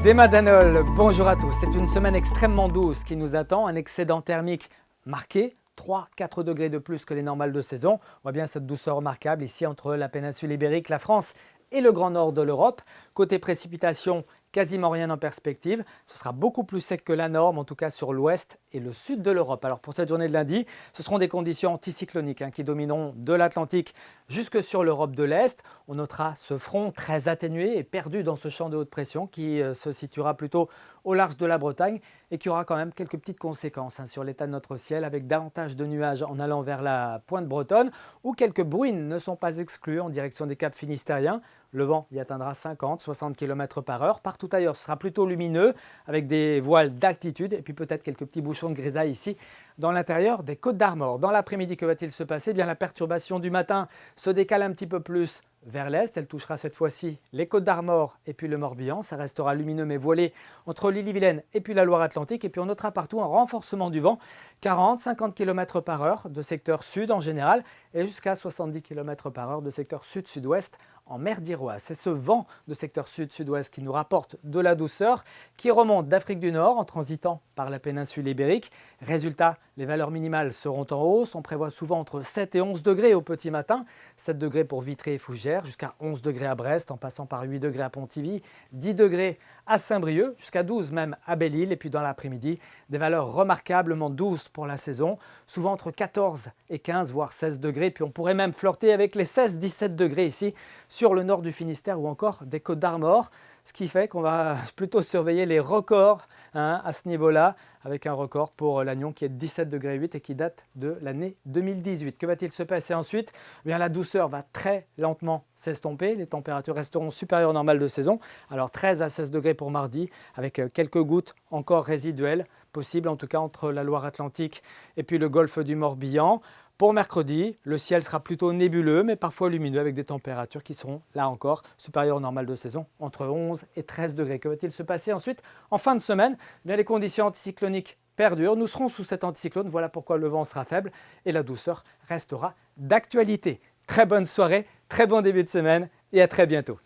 Des Madanol, bonjour à tous. C'est une semaine extrêmement douce qui nous attend, un excédent thermique marqué, 3-4 degrés de plus que les normales de saison. On voit bien cette douceur remarquable ici entre la péninsule ibérique, la France et le grand nord de l'Europe. Côté précipitations, quasiment rien en perspective. Ce sera beaucoup plus sec que la norme, en tout cas sur l'ouest et le sud de l'Europe. Alors pour cette journée de lundi, ce seront des conditions anticycloniques qui domineront de l'Atlantique jusque sur l'Europe de l'Est. On notera ce front très atténué et perdu dans ce champ de haute pression qui se situera plutôt au large de la Bretagne et qui aura quand même quelques petites conséquences sur l'état de notre ciel avec davantage de nuages en allant vers la pointe bretonne où quelques bruines ne sont pas exclues en direction des caps finistériens. Le vent y atteindra 50-60 km/h. Partout ailleurs, ce sera plutôt lumineux avec des voiles d'altitude et puis peut-être quelques petits bouchons de grisaille ici dans l'intérieur des Côtes d'Armor. Dans l'après-midi, que va-t-il se passer? Bien, la perturbation du matin se décale un petit peu plus vers l'est. Elle touchera cette fois-ci les Côtes d'Armor et puis le Morbihan. Ça restera lumineux mais voilé entre l'Ille-et-Vilaine et puis la Loire-Atlantique. Et puis on notera partout un renforcement du vent, 40-50 km/h de secteur sud en général et jusqu'à 70 km/h de secteur sud-sud-ouest en mer d'Iroise. C'est ce vent de secteur sud-sud-ouest qui nous rapporte de la douceur, qui remonte d'Afrique du Nord en transitant par la péninsule ibérique. Résultat, les valeurs minimales seront en hausse. On prévoit souvent entre 7 et 11 degrés au petit matin. 7 degrés pour Vitré et Fougères, jusqu'à 11 degrés à Brest, en passant par 8 degrés à Pontivy, 10 degrés à Saint-Brieuc, jusqu'à 12 même à Belle-Île. Et puis dans l'après-midi, des valeurs remarquablement douces pour la saison, souvent entre 14 et 15, voire 16 degrés. Puis on pourrait même flirter avec les 16-17 degrés ici, sur le nord du Finistère ou encore des Côtes d'Armor. Ce qui fait qu'on va plutôt surveiller les records à ce niveau-là, avec un record pour Lannion qui est de 17,8 degrés et qui date de l'année 2018. Que va-t-il se passer ensuite? Eh bien, la douceur va très lentement s'estomper. Les températures resteront supérieures aux normales de saison. Alors 13 à 16 degrés pour mardi, avec quelques gouttes encore résiduelles, possibles en tout cas entre la Loire-Atlantique et puis le golfe du Morbihan. Pour mercredi, le ciel sera plutôt nébuleux, mais parfois lumineux avec des températures qui seront, là encore, supérieures aux normales de saison, entre 11 et 13 degrés. Que va-t-il se passer ensuite? En fin de semaine, eh bien, les conditions anticycloniques perdurent. Nous serons sous cet anticyclone, voilà pourquoi le vent sera faible et la douceur restera d'actualité. Très bonne soirée, très bon début de semaine et à très bientôt.